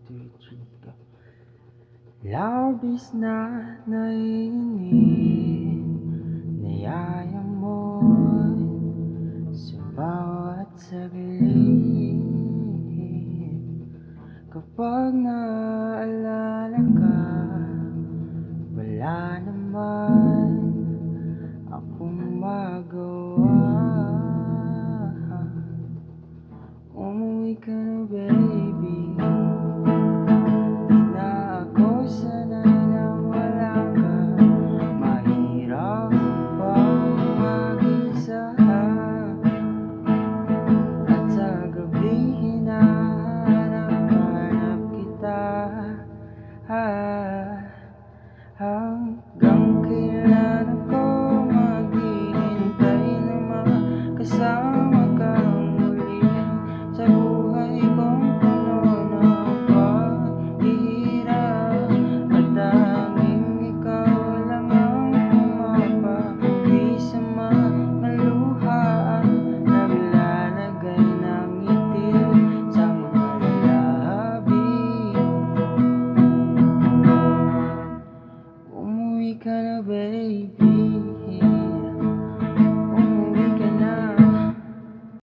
2, 3, go. Labis na naiinip, niyaya mo'y sa bawat saglit. Kapag naaalala ka, wala naman akong magawa. Umuwi ka na, baby. Di na ako sanay na wala ka. Mahirap bang mag-isa? At sa gabi hinahanap-hanap kita. Hanggang kailan ako maghihintay na makasama ka muli sa buhay kong puno ng paghihirap. At tanging ikaw lang ang pumapawi sa mga luha, naglalagay ng ngiti sa mga labi. Umuwi ka na, baby.